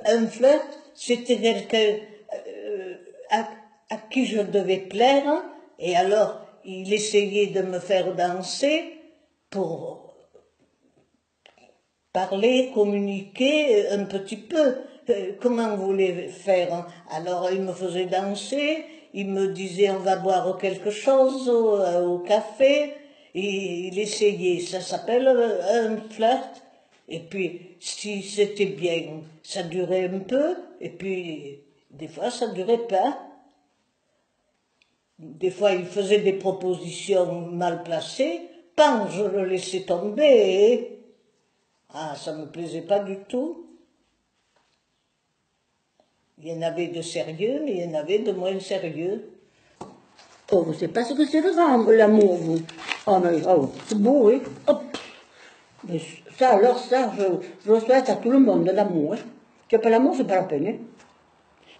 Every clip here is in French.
un flirt, c'était quelqu'un à qui je devais plaire, et alors il essayait de me faire danser pour parler, communiquer un petit peu. Comment vous voulez faire? Alors il me faisait danser, il me disait on va boire quelque chose au café, et il essayait, ça s'appelle un flirt. Et puis si c'était bien, ça durait un peu, et puis des fois ça durait pas. Des fois il faisait des propositions mal placées, pan, je le laissais tomber. Ah, ça me plaisait pas du tout. Il y en avait de sérieux, mais il y en avait de moins sérieux. Oh, vous savez pas ce que c'est l'amour, vous. Oh, mais oh, c'est beau, oui. Hop. Mais ça, alors, ça, je le souhaite à tout le monde, l'amour. Hein. Tu n'as pas l'amour, c'est pas la peine. Hein.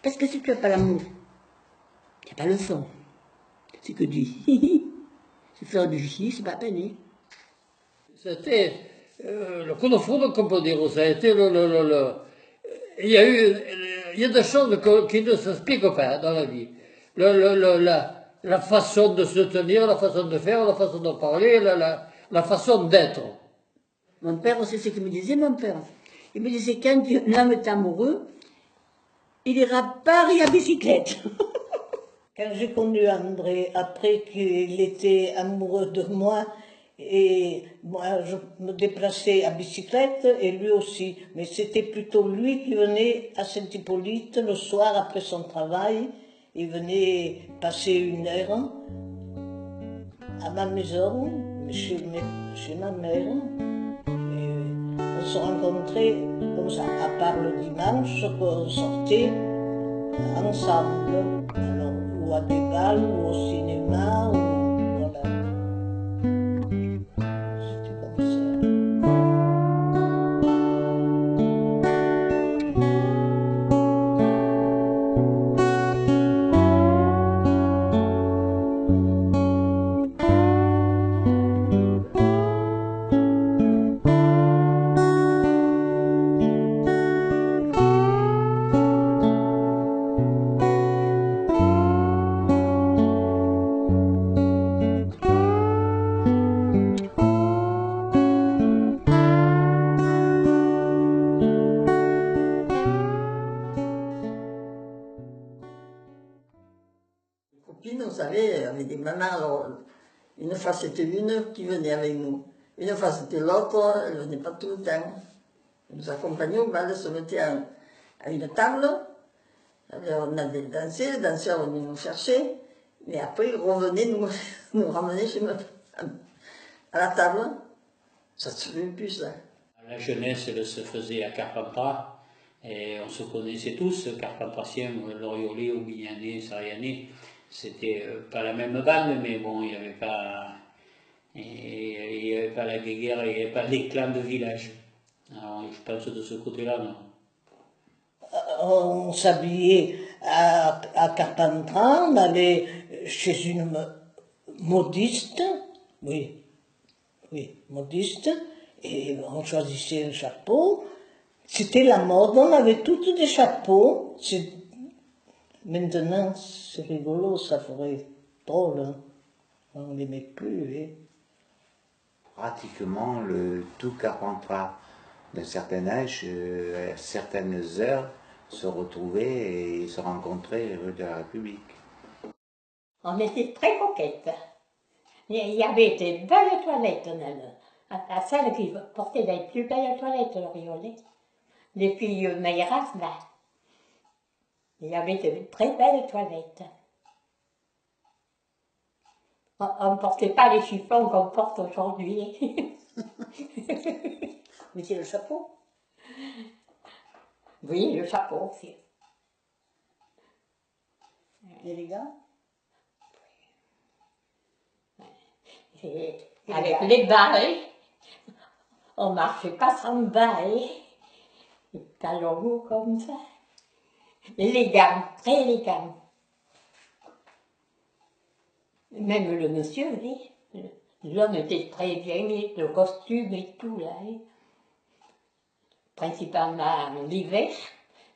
Parce que si tu n'as pas l'amour, tu n'as pas le fond. C'est que du hi-hi. C'est faire du hi, c'est pas la peine. Hein. C'était le coup de foudre, comme on peut dire. Ça a été il y a des choses qui ne s'expliquent pas dans la vie. La façon de se tenir, la façon de faire, la façon de parler, la façon d'être. Mon père aussi, c'est ce qu'il me disait, mon père. Il me disait, quand un homme est amoureux, il ira à Paris à bicyclette. Quand j'ai connu André, après qu'il était amoureux de moi, et moi je me déplaçais à bicyclette, et lui aussi. Mais c'était plutôt lui qui venait à Saint-Hippolyte le soir après son travail. Il venait passer une heure à ma maison, chez ma mère. Et on se rencontrait comme ça, à part le dimanche, on sortait ensemble. Alors, ou à des bals, ou au cinéma, ou voilà. C'était comme ça. Vous savez, avec des mamans, alors, une fois c'était une qui venait avec nous, une fois c'était l'autre, elle ne venait pas tout le temps. Elle nous accompagnait au bal, elle se mettait à une table, alors on allait danser, les danseurs venaient nous chercher, mais après ils revenaient nous ramener chez nous, à la table. Ça se fait plus, ça. La jeunesse, elle se faisait à Carpentras, et on se connaissait tous, Carpentraciens, Loriolais, Aubignanais, Sarianais. C'était pas la même bande, mais bon, il n'y avait pas la guéguerre, il n'y avait pas des clans de village. Alors, je pense de ce côté-là, non. On s'habillait à Carpentras, on allait chez une modiste, oui, modiste, et on choisissait un chapeau. C'était la mode, on avait toutes des chapeaux. Maintenant, c'est rigolo, ça ferait drôle, hein. On ne les met plus. Hein. Pratiquement tout Carpentras d'un certain âge, à certaines heures, se retrouvaient et se rencontraient rue de la République. On était très coquettes. Il y avait des belles toilettes, à celle qui portait les plus belles toilettes, Loriolais. Les filles Meilleras, là. Il y avait de très belles toilettes. On ne portait pas les chiffons qu'on porte aujourd'hui. Mais c'est le chapeau. Oui, le chapeau aussi. Élégant. Avec les balles, on ne marchait pas sans balles. Les talons hauts comme ça. Élégant, très élégant. Même le monsieur, oui. L'homme était très bien, le costume et tout, là. Hein. Principalement l'hiver,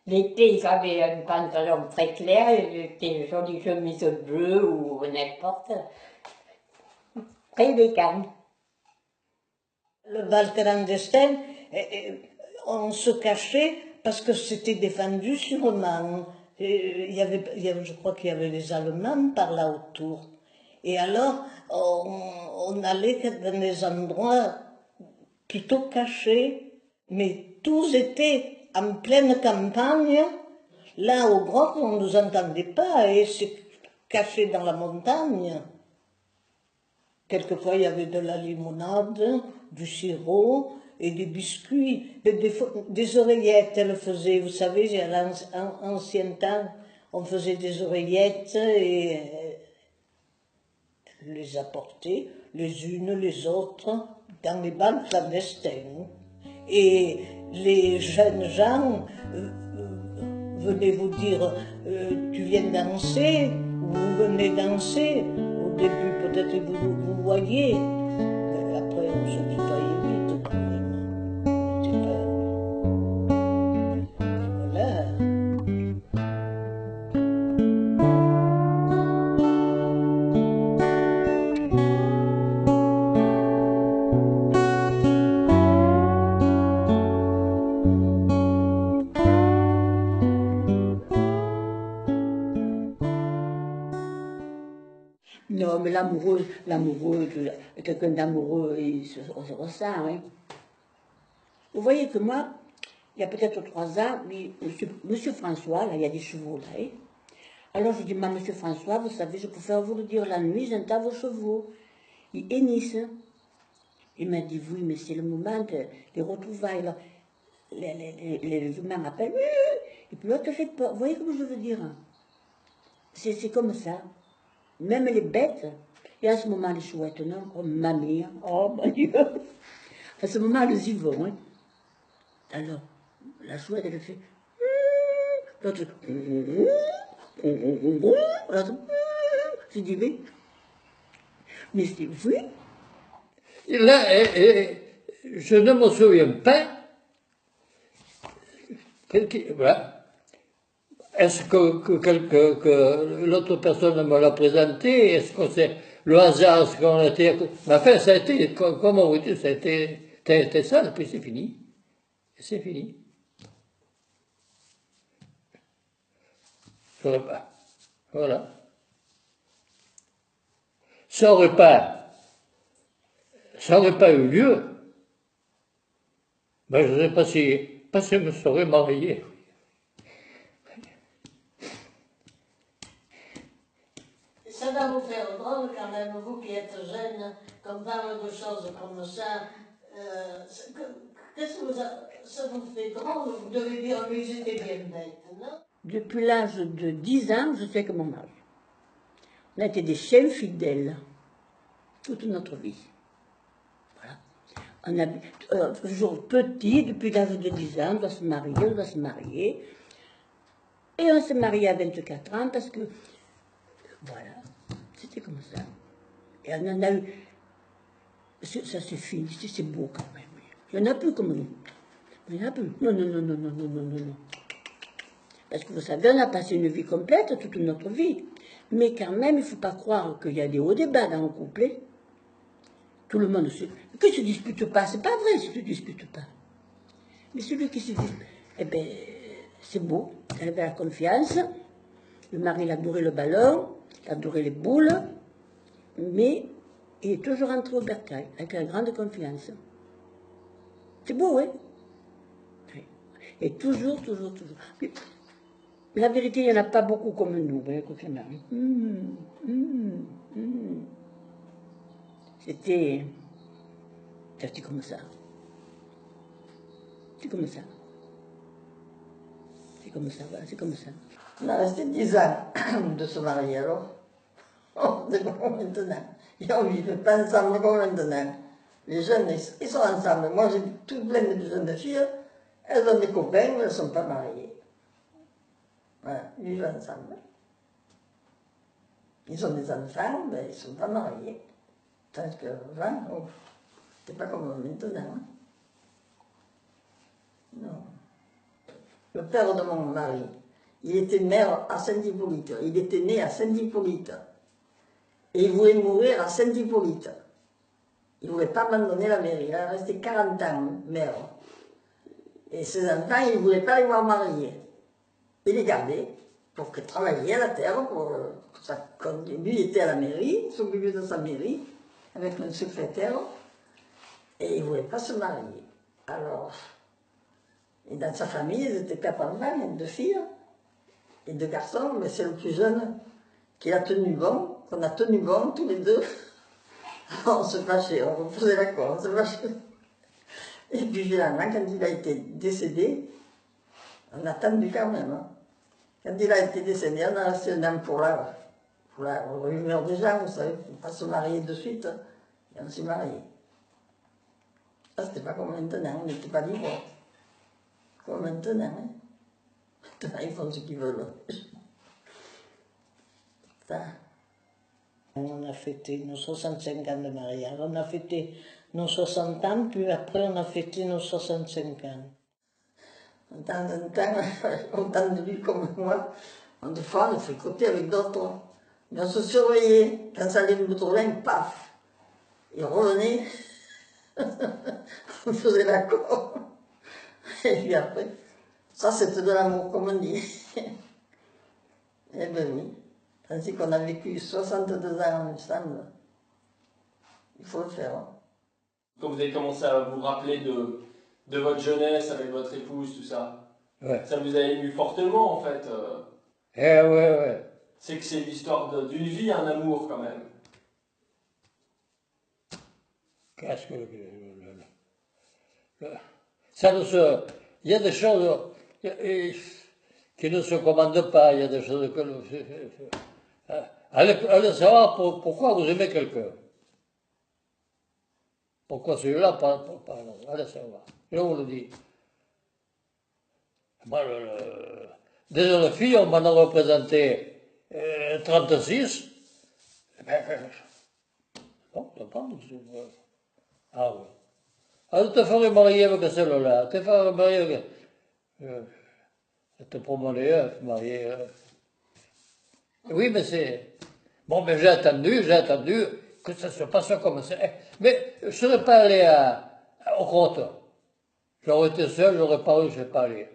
L'été, ils avaient un pantalon très clair, et des jolies chemises bleues ou n'importe. Très élégant. Le bal clandestin, on se cachait parce que c'était défendu sûrement. Je crois qu'il y avait les Allemands par là autour. Et alors, on allait dans des endroits plutôt cachés, mais tous étaient en pleine campagne. Là, au Groc, on ne nous entendait pas et c'est caché dans la montagne. Quelquefois, il y avait de la limonade, du sirop et des biscuits, des oreillettes, elle faisait, vous savez, à l'ancien temps, on faisait des oreillettes et les apportait les unes les autres dans les bals clandestins. Et les jeunes gens venaient vous dire tu viens danser ou vous venez danser. Au début peut-être vous voyez, mais après on se tutoyait vite quand même. Voilà. Non, mais l'amoureux, quelqu'un d'amoureux, on se ressent, hein. Vous voyez que moi, il y a peut-être 3 ans, monsieur François, là, il y a des chevaux là, hein. Alors je dis, monsieur François, vous savez, je préfère vous le dire la nuit, j'entends vos chevaux. Ils hennissent. Il m'a dit, oui, mais c'est le moment des retrouvailles. Là. Les humains m'appellent, et puis l'autre fait peur. Vous voyez comment je veux dire? C'est comme ça. Même les bêtes, et à ce moment les chouettes, non, oh mamie, oh mon Dieu. À ce moment, elles y vont. Hein. Alors, la chouette, elle fait, l'autre, je dis, mais c'est vrai. Et là, je ne me souviens pas. Voilà. Est-ce que l'autre personne me l'a présenté? Est-ce que c'est le hasard? Est-ce qu'on était. Mais enfin, ça a été, comme on vous dit, ça a été ça, et puis c'est fini. C'est fini. Voilà. Ça n'aurait pas eu lieu. Ben, je ne sais pas si je me serais marié. Ça va vous faire drôle quand même, vous qui êtes jeune, qu'on parle de choses comme ça. Qu'est-ce que ça vous fait drôle? Vous devez dire, mais ils étaient bien bêtes, non? Depuis l'âge de 10 ans, je sais que mon âge. On a été des chiens fidèles toute notre vie. Voilà. On a toujours petit, depuis l'âge de 10 ans, on doit se marier. Et on s'est marié à 24 ans parce que, voilà, c'était comme ça. Et on en a eu, ça c'est fini, c'est beau quand même. Il n'y en a plus comme nous. Il n'y en a plus. Non. Parce que vous savez, on a passé une vie complète, toute notre vie. Mais quand même, il ne faut pas croire qu'il y a des hauts débats dans un couple. Tout le monde sait. Que se dispute pas, c'est pas vrai, si tu ne disputes pas. Mais celui qui se dispute, eh bien, c'est beau, elle avait la confiance. Le mari, il a adoré le ballon, il a adoré les boules, mais il est toujours entré au bercail, avec la grande confiance. C'est beau, hein? Et toujours. Mais, la vérité, il n'y en a pas beaucoup comme nous, vous voyez, C'était comme ça. C'est comme ça, voilà, c'est comme ça. On a resté 10 ans de se marier alors. C'est comme maintenant. Et on ne vit pas ensemble comme maintenant. Les jeunes, ils sont ensemble. Moi, j'ai tout plein de jeunes filles. Elles ont des copains, mais elles ne sont pas mariées. Voilà, ils vivent ensemble. Ils ont des enfants, mais ils ne sont pas mariés. Tandis que avant, c'est pas comme maintenant. Hein. Non. le père de mon mari, il était maire à Saint-Hippolyte. Il était né à Saint-Hippolyte. Et il voulait mourir à Saint-Hippolyte. Il ne voulait pas abandonner la mairie. Il est resté 40 ans maire. Et ses enfants, il ne voulait pas les voir mariés. Il les gardait pour qu'ils travaillaient à la terre, pour que ça continue. Lui, il était à la mairie, s'occupait de sa mairie, avec un secrétaire, et il ne voulait pas se marier. Alors, et dans sa famille, ils étaient 4 enfants, 2 filles et 2 garçons, mais c'est le plus jeune qui a tenu bon, qu'on a tenu bon tous les deux. On se fâchait, on faisait l'accord, on se fâchait. Et puis finalement, quand il a été décédé, on a attendu quand même. Hein. Quand il a été décédé, on a resté un an pour la rumeur des gens, vous savez, pour ne pas se marier de suite. Hein. Et on s'est mariés. Ça, c'était pas comme maintenant, on n'était pas libre. Comme maintenant. Hein. Maintenant, ils font ce qu'ils veulent. Ça. On a fêté nos 65 ans de mariage. On a fêté nos 60 ans, puis après on a fêté nos 65 ans. De temps en temps, autant de lui comme moi, des fois on fricotait avec d'autres. Mais on se surveillait. Quand ça allait le trop loin, paf, il revenait. On faisait l'accord. Et puis après, ça c'était de l'amour, comme on dit. Eh ben oui. Tandis qu'on a vécu 62 ans ensemble. Il faut le faire. Hein. Quand vous avez commencé à vous rappeler de votre jeunesse avec votre épouse, tout ça, Ouais. ça vous a ému fortement en fait. Eh ouais. C'est que c'est l'histoire d'une vie, un amour quand même. Qu'est-ce que ça ne se... Il y a des choses qui ne se commandent pas, il y a des choses que... Allez savoir pourquoi vous aimez quelqu'un. Pourquoi celui-là, pas allez savoir. Je vous le dis. Moi, déjà les filles, on m'en a représenté 36. Bon, je pense. Ah oui. Alors, te ferais marier avec celle-là, te ferais marier avec... te promener, marier... Oui, mais c'est... Bon, mais j'ai attendu que ça se passe comme ça. Mais je ne serais pas allé au compte. J'aurais été seul, j'aurais pas eu, je ne serais pas allé.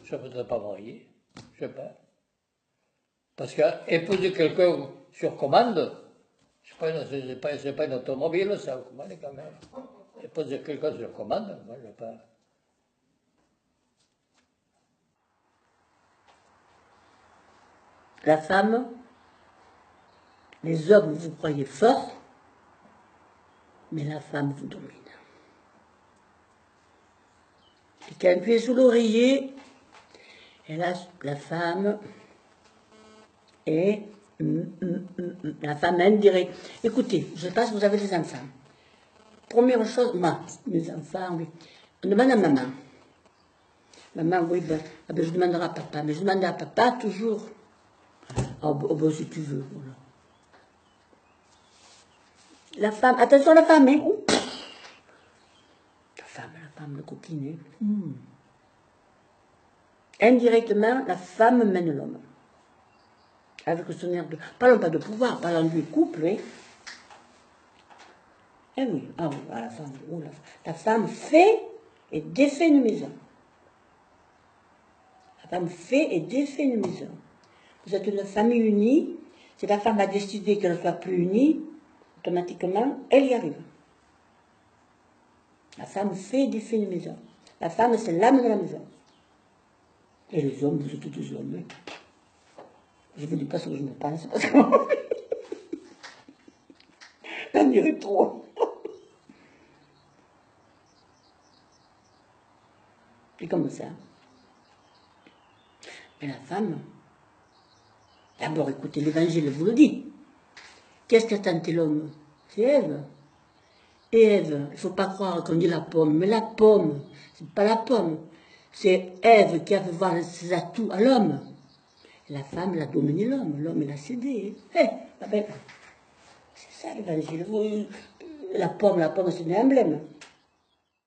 Je ne serais pas marié, je ne sais pas. Parce qu'épouser quelqu'un sur commande, c'est pas une automobile, ça, vous comprenez quand même. Épouser quelqu'un sur commande, moi je ne sais pas. La femme, les hommes, vous croyez fort, mais la femme vous domine. Et quand tu es sous l'oreiller, hélas, la femme est la femme indirecte. Écoutez, je ne sais pas si vous avez des enfants. Première chose, moi, mes enfants, oui. On demande à maman. Maman, oui, ben, je demanderai à papa. Mais je demande à papa toujours. Oh, bon, si tu veux. Voilà. La femme, attention la femme, hein. La femme, le coquinet. Indirectement, la femme mène l'homme. Avec son air de... Parlons pas de pouvoir, parlons du couple, hein. Eh oui, ah oui, la femme, la femme fait et défait une maison. La femme fait et défait une maison. Vous êtes une famille unie, si la femme a décidé qu'elle ne soit plus unie, automatiquement, elle y arrive. La femme fait et défait une maison. La femme, c'est l'âme de la maison. Et les hommes, vous êtes tous hommes. Hein. Je ne vous dis pas ce que je me pense, parce que j'en dirais trop. C'est comme ça. Mais la femme, d'abord, écoutez, l'évangile vous le dit. Qu'est-ce qu'a tenté l'homme? C'est Ève. Et Ève, il ne faut pas croire qu'on dit la pomme, mais la pomme, c'est pas la pomme. C'est Ève qui a fait voir ses atouts à l'homme. La femme, elle a dominé l'homme. L'homme, il a cédé. C'est ça l'évangile. La pomme, c'est un emblème.